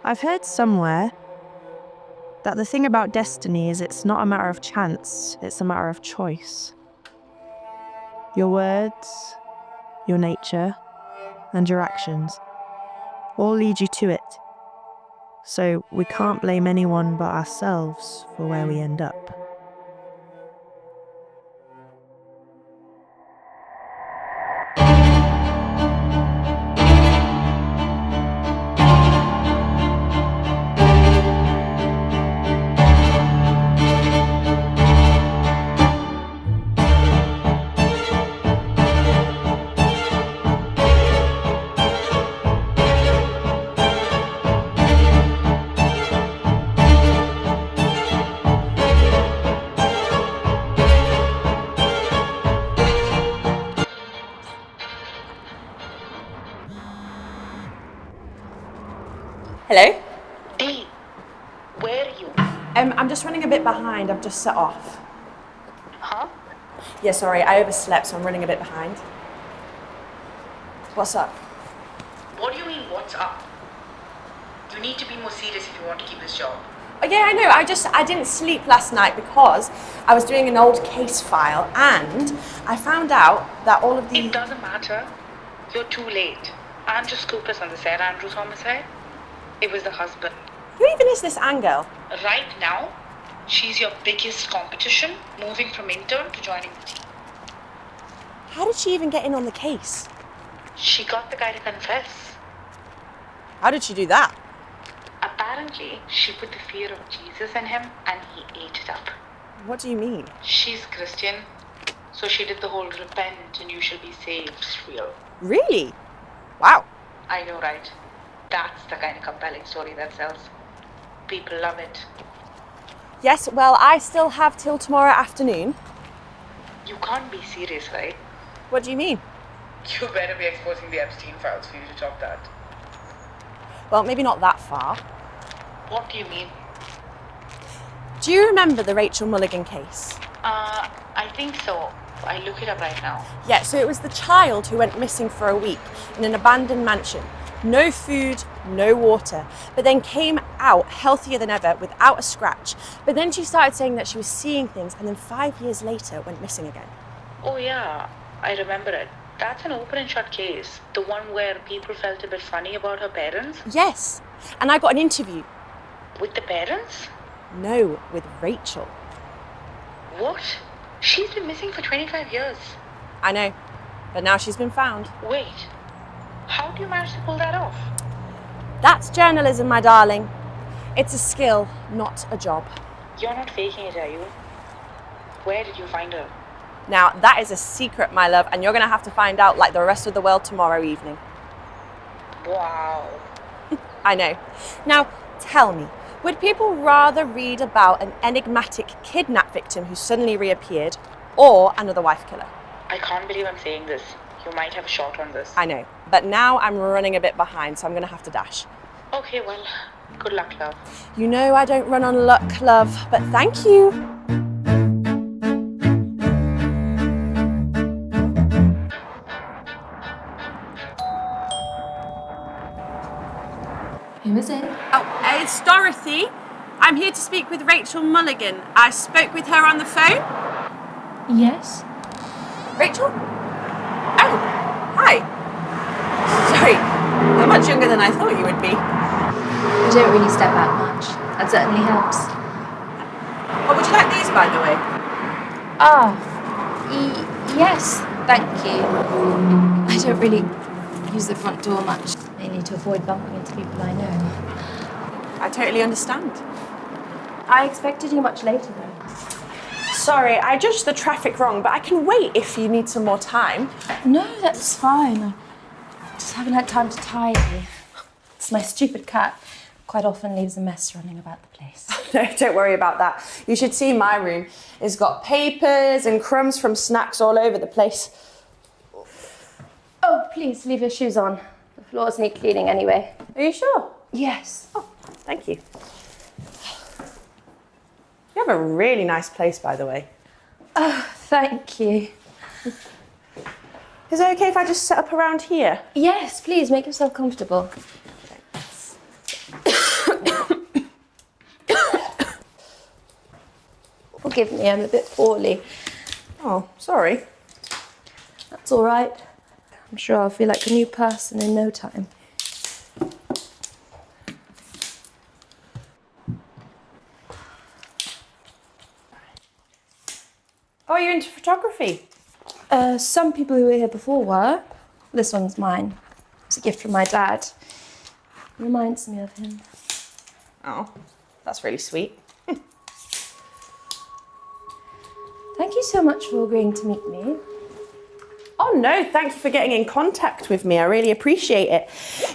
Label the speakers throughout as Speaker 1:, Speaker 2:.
Speaker 1: I've heard somewhere that the thing about destiny is it's not a matter of chance, it's a matter of choice. Your words, your nature, and your actions all lead you to it. So we can't blame anyone but ourselves for where we end up.
Speaker 2: Hello?
Speaker 3: Dee, where are you?
Speaker 2: I'm just running a bit behind. I've just set off.
Speaker 3: Huh?
Speaker 2: Yeah, sorry, I overslept, so I'm running a bit behind. What's up?
Speaker 3: What do you mean, what's up? You need to be more serious if you want to keep this job.
Speaker 2: Oh, yeah, I know. I didn't sleep last night because I was doing an old case file and I found out that all of the...
Speaker 3: It doesn't matter. You're too late. I'm just clueless on the St. Andrews homicide. It was the husband.
Speaker 2: Who even is this Ann girl?
Speaker 3: Right now, she's your biggest competition, moving from intern to joining the team.
Speaker 2: How did she even get in on the case?
Speaker 3: She got the guy to confess.
Speaker 2: How did she do that?
Speaker 3: Apparently, she put the fear of Jesus in him and he ate it up.
Speaker 2: What do you mean?
Speaker 3: She's Christian, so she did the whole repent and you shall be saved spiel.
Speaker 2: Really? Wow.
Speaker 3: I know, right? That's the kind of compelling story that sells. People love it.
Speaker 2: Yes, well, I still have till tomorrow afternoon.
Speaker 3: You can't be serious, right?
Speaker 2: What do you mean?
Speaker 3: You better be exposing the Epstein files for you to top that.
Speaker 2: Well, maybe not that far.
Speaker 3: What do you mean?
Speaker 2: Do you remember the Rachel Mulligan case?
Speaker 3: I think so. I'll look it up right now.
Speaker 2: Yeah, so it was the child who went missing for a week in an abandoned mansion. No food, no water, but then came out healthier than ever without a scratch. But then she started saying that she was seeing things and then 5 years later went missing again.
Speaker 3: Oh yeah, I remember it. That's an open and shut case. The one where people felt a bit funny about her parents?
Speaker 2: Yes, and I got an interview.
Speaker 3: With the parents?
Speaker 2: No, with Rachel.
Speaker 3: What? She's been missing for 25 years.
Speaker 2: I know, but now she's been found.
Speaker 3: Wait, how do you manage to pull that off?
Speaker 2: That's journalism, my darling. It's a skill, not a job.
Speaker 3: You're not faking it, are you? Where did you find her?
Speaker 2: Now, that is a secret, my love, and you're going to have to find out like the rest of the world tomorrow evening.
Speaker 3: Wow.
Speaker 2: I know. Now, tell me, would people rather read about an enigmatic kidnap victim who suddenly reappeared or another wife killer?
Speaker 3: I can't believe I'm saying this. You might have a shot on this.
Speaker 2: I know, but now I'm running a bit behind, so I'm going to have to dash.
Speaker 3: Okay, well, good luck, love.
Speaker 2: You know I don't run on luck, love, but thank you.
Speaker 4: Who is it?
Speaker 2: Oh, it's Dorothy. I'm here to speak with Rachel Mulligan. I spoke with her on the phone.
Speaker 4: Yes.
Speaker 2: Rachel? Oh, hi. Sorry, you're much younger than I thought you would be.
Speaker 4: I don't really step out much. That certainly helps.
Speaker 2: Oh, would you like these, by the way?
Speaker 4: Yes, thank you. I don't really use the front door much. Mainly to avoid bumping into people I know.
Speaker 2: I totally understand.
Speaker 4: I expected you much later, though.
Speaker 2: Sorry, I judged the traffic wrong, but I can wait if you need some more time.
Speaker 4: No, that's fine. I just haven't had time to tidy. It's my stupid cat. Quite often leaves a mess running about the place.
Speaker 2: No, don't worry about that. You should see my room. It's got papers and crumbs from snacks all over the place.
Speaker 4: Oh, please leave your shoes on. The floors need cleaning anyway.
Speaker 2: Are you sure?
Speaker 4: Yes.
Speaker 2: Oh, thank you. You have a really nice place, by the way.
Speaker 4: Oh, thank you.
Speaker 2: Is it okay if I just set up around here?
Speaker 4: Yes, please make yourself comfortable.
Speaker 2: Thanks.
Speaker 4: Forgive me, I'm a bit poorly.
Speaker 2: Oh, sorry.
Speaker 4: That's all right. I'm sure I'll feel like a new person in no time.
Speaker 2: Oh, are you into photography?
Speaker 4: Some people who were here before were. This one's mine. It's a gift from my dad. Reminds me of him.
Speaker 2: Oh, that's really sweet.
Speaker 4: Thank you so much for agreeing to meet me.
Speaker 2: Oh no, thank you for getting in contact with me. I really appreciate it.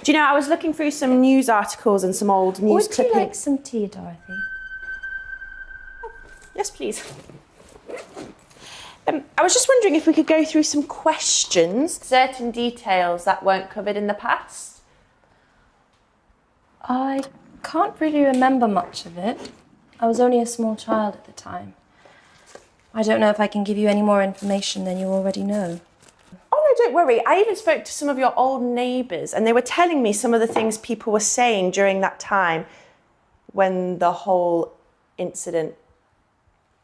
Speaker 2: Do you know, I was looking through some news articles and some old news
Speaker 4: Would
Speaker 2: clippings.
Speaker 4: you like some tea, Dorothy?
Speaker 2: Yes, please. I was just wondering if we could go through some questions, certain details that weren't covered in the past.
Speaker 4: I can't really remember much of it. I was only a small child at the time. I don't know if I can give you any more information than you already know.
Speaker 2: Oh no, don't worry. I even spoke to some of your old neighbours and they were telling me some of the things people were saying during that time when the whole incident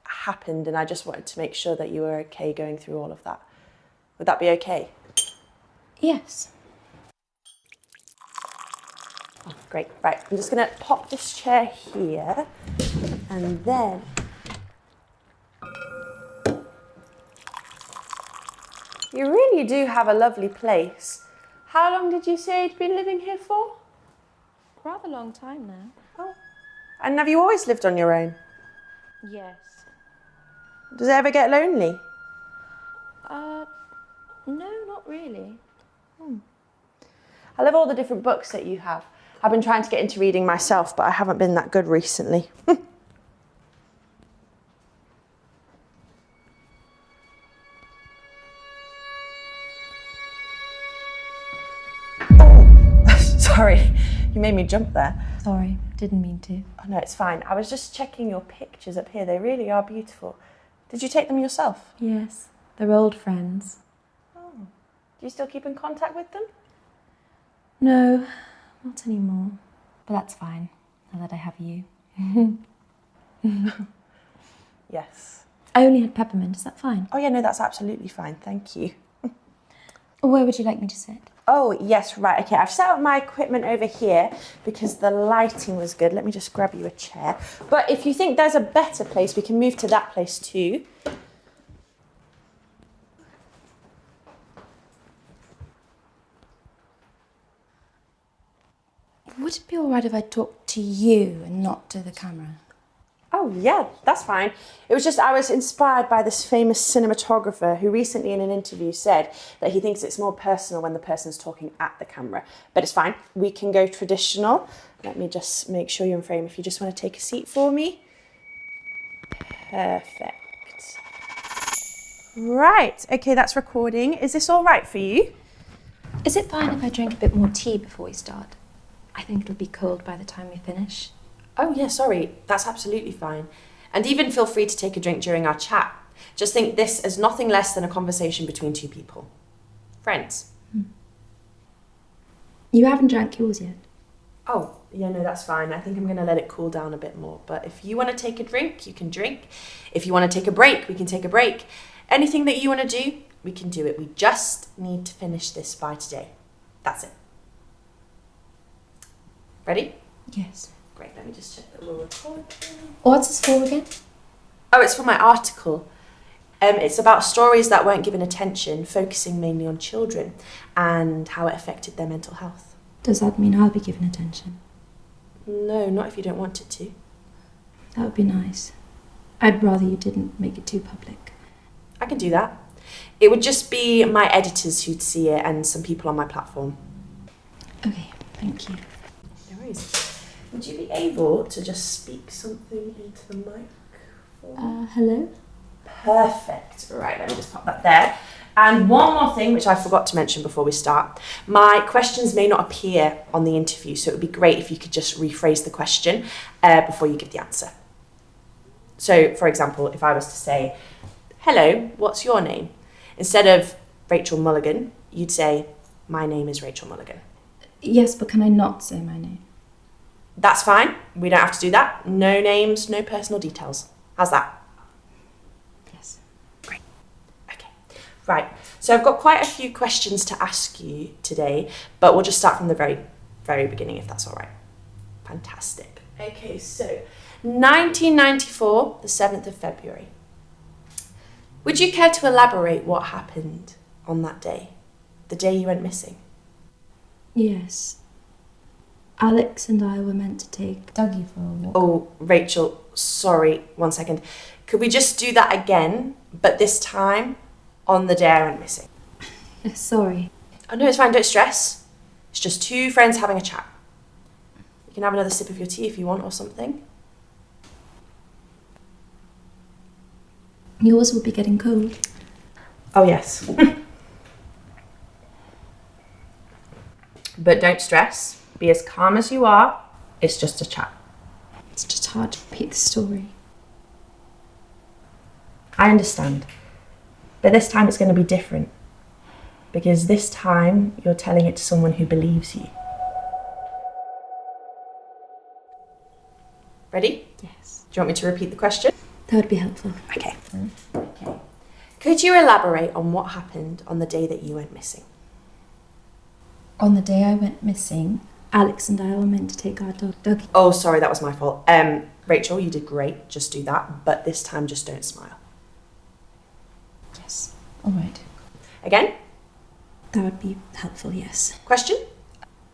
Speaker 2: happened, and I just wanted to make sure that you were okay going through all of that. Would that be okay?
Speaker 4: Yes.
Speaker 2: Oh, great. Right, I'm just going to pop this chair here and then... You really do have a lovely place. How long did you say you'd been living here for?
Speaker 4: Rather long time now.
Speaker 2: Oh. And have you always lived on your own?
Speaker 4: Yes.
Speaker 2: Does it ever get lonely?
Speaker 4: No, not really.
Speaker 2: I love all the different books that you have. I've been trying to get into reading myself, but I haven't been that good recently. Oh, sorry, you made me jump there.
Speaker 4: Sorry, didn't mean to.
Speaker 2: Oh no, it's fine. I was just checking your pictures up here. They really are beautiful. Did you take them yourself?
Speaker 4: Yes, they're old friends.
Speaker 2: Oh. Do you still keep in contact with them?
Speaker 4: No, not anymore. But that's fine, now that I have you.
Speaker 2: Yes.
Speaker 4: I only had peppermint, is that fine?
Speaker 2: Oh yeah, no, that's absolutely fine. Thank you.
Speaker 4: Where would you like me to sit?
Speaker 2: Oh, yes, right. Okay, I've set up my equipment over here because the lighting was good. Let me just grab you a chair. But if you think there's a better place, we can move to that place too.
Speaker 4: Would it be all right if I talked to you and not to the camera?
Speaker 2: Oh, yeah, that's fine. It was just I was inspired by this famous cinematographer who recently in an interview said that he thinks it's more personal when the person's talking at the camera. But it's fine. We can go traditional. Let me just make sure you're in frame. If you just want to take a seat for me. Perfect. Right. Okay, that's recording. Is this all right for you?
Speaker 4: Is it fine if I drink a bit more tea before we start? I think it'll be cold by the time we finish.
Speaker 2: Oh, yeah, sorry. That's absolutely fine. And even feel free to take a drink during our chat. Just think this as nothing less than a conversation between two people. Friends.
Speaker 4: You haven't drank yours yet.
Speaker 2: Oh, yeah, no, that's fine. I think I'm going to let it cool down a bit more. But if you want to take a drink, you can drink. If you want to take a break, we can take a break. Anything that you want to do, we can do it. We just need to finish this by today. That's it. Ready?
Speaker 4: Yes.
Speaker 2: Great, let me just check that we're recording.
Speaker 4: What's this for again?
Speaker 2: Oh, it's for my article. It's about stories that weren't given attention, focusing mainly on children and how it affected their mental health.
Speaker 4: Does that mean I'll be given attention?
Speaker 2: No, not if you don't want it to.
Speaker 4: That would be nice. I'd rather you didn't make it too public.
Speaker 2: I can do that. It would just be my editors who'd see it and some people on my platform.
Speaker 4: Okay, thank you.
Speaker 2: No worries. Would you be able to just speak something into the mic?
Speaker 4: Hello?
Speaker 2: Perfect. Right, let me just pop that there. And one more thing, which I forgot to mention before we start. My questions may not appear on the interview, so it would be great if you could just rephrase the question before you give the answer. So, for example, if I was to say, hello, what's your name? Instead of Rachel Mulligan, you'd say, my name is Rachel Mulligan.
Speaker 4: Yes, but can I not say my name?
Speaker 2: That's fine. We don't have to do that. No names, no personal details. How's that? Right, so I've got quite a few questions to ask you today, but we'll just start from the very, very beginning if that's all right. Fantastic. Okay, so 1994, the 7th of February. Would you care to elaborate what happened on that day, the day you went missing?
Speaker 4: Yes. Alex and I were meant to take Dougie for a walk.
Speaker 2: Oh, Rachel, sorry, 1 second. Could we just do that again, but this time on the day I went missing?
Speaker 4: Sorry.
Speaker 2: Oh no, it's fine, don't stress. It's just two friends having a chat. You can have another sip of your tea if you want or something.
Speaker 4: Yours will be getting cold.
Speaker 2: Oh yes. But don't stress. Be as calm as you are. It's just a chat.
Speaker 4: It's just hard to repeat the story.
Speaker 2: I understand. But this time it's going to be different. Because this time you're telling it to someone who believes you. Ready?
Speaker 4: Yes.
Speaker 2: Do you want me to repeat the question?
Speaker 4: That would be helpful.
Speaker 2: Okay. Could you elaborate on what happened on the day that you went missing?
Speaker 4: On the day I went missing, Alex and I were meant to take our dog, Dougie.
Speaker 2: Oh, sorry, that was my fault. Rachel, you did great. Just do that. But this time, just don't smile.
Speaker 4: Yes. All right.
Speaker 2: Again?
Speaker 4: That would be helpful, yes.
Speaker 2: Question?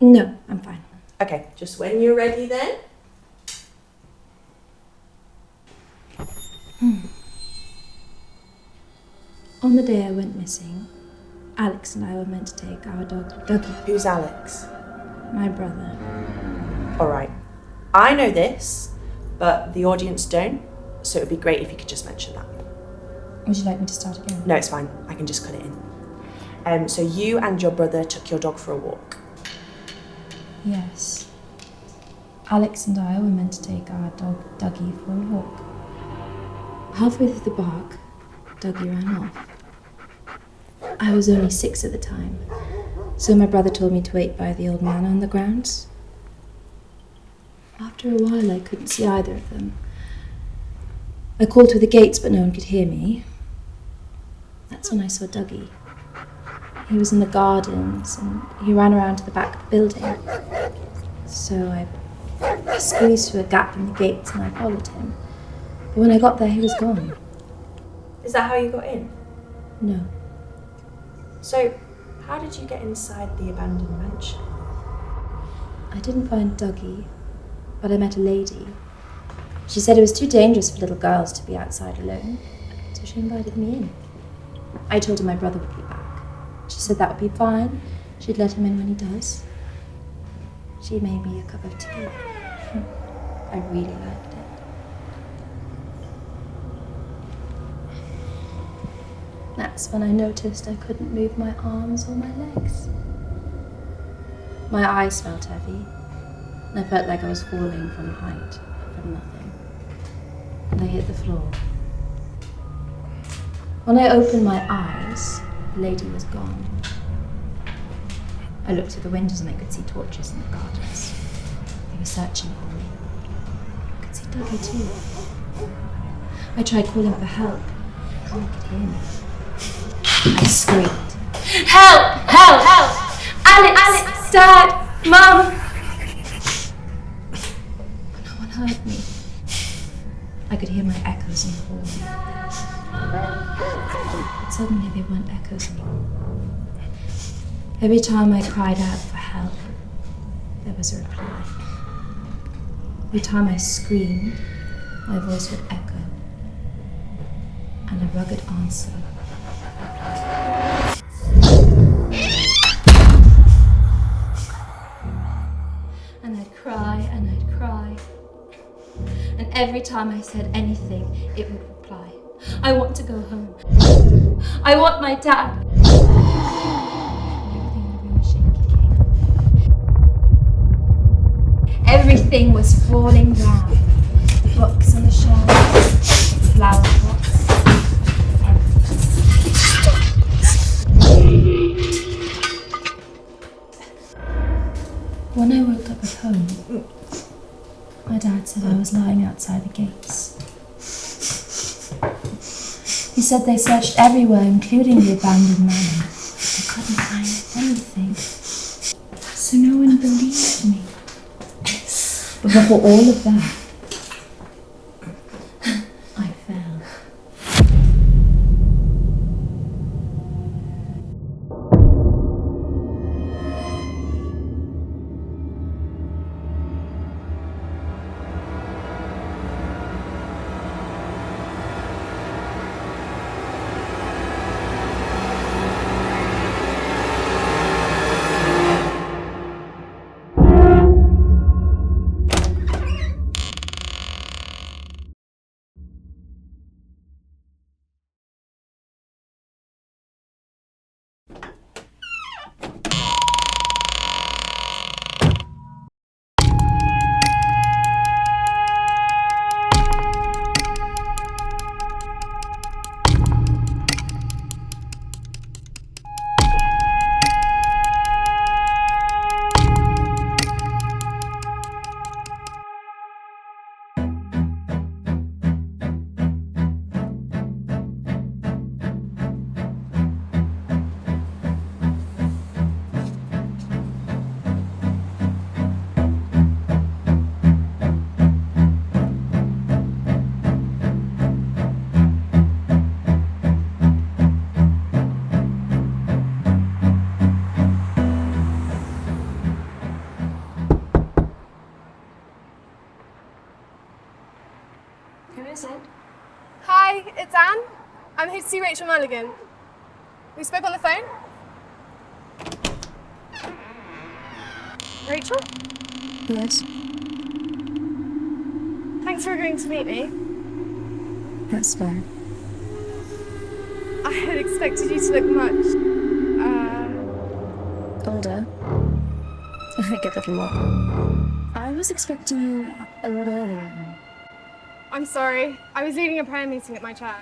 Speaker 4: No, I'm fine.
Speaker 2: Okay, just when you're ready then.
Speaker 4: On the day I went missing, Alex and I were meant to take our dog, Dougie,
Speaker 2: Who's Alex?
Speaker 4: my brother.
Speaker 2: All right. I know this, but the audience don't. So it would be great if you could just mention that.
Speaker 4: Would you like me to start again?
Speaker 2: No, it's fine. I can just cut it in. So you and your brother took your dog for a walk.
Speaker 4: Yes. Alex and I were meant to take our dog, Dougie, for a walk. Halfway through the park, Dougie ran off. I was only 6 at the time, so my brother told me to wait by the old man on the grounds. After a while, I couldn't see either of them. I called through the gates, but no one could hear me. That's when I saw Dougie. He was in the gardens, and he ran around to the back of the building. So I squeezed through a gap in the gates, and I followed him. But when I got there, he was gone.
Speaker 2: Is that how you got in?
Speaker 4: No.
Speaker 2: So, how did you get inside the abandoned mansion?
Speaker 4: I didn't find Dougie, but I met a lady. She said it was too dangerous for little girls to be outside alone, so she invited me in. I told her my brother would be back. She said that would be fine. She'd let him in when he does. She made me a cup of tea. I really liked it. That's when I noticed I couldn't move my arms or my legs. My eyes felt heavy, and I felt like I was falling from height, from nothing. And I hit the floor. When I opened my eyes, the lady was gone. I looked through the windows and I could see torches in the gardens. They were searching for me. I could see Dougie too. I tried calling for help. No one could hear me. I screamed. Help! Help! Help! Alex! Dad! Mum! No one heard me. I could hear my echoes in the hall. But suddenly they weren't echoes anymore. Every time I cried out for help, there was a reply. Every time I screamed, my voice would echo. And a rugged answer. And I'd cry and I'd cry. And every time I said anything, it would reply. I want to go home. I want my dad. Everything in the room was shaking. Everything was falling down. Books on the shelves, flower pots, When I woke up at home, my dad said I was lying outside the gates. He said they searched everywhere, including the abandoned manor. They couldn't find anything. So no one believed me. But before all of that, I fell. Who is it?
Speaker 5: Hi, it's Anne. I'm here to see Rachel Mulligan. We spoke on the phone? Rachel?
Speaker 4: Yes.
Speaker 5: Thanks for agreeing to meet me.
Speaker 4: That's fine.
Speaker 5: I had expected you to look much,
Speaker 4: Older. I think a little more. I was expecting you a little earlier.
Speaker 5: I'm sorry. I was leading a prayer meeting at my church.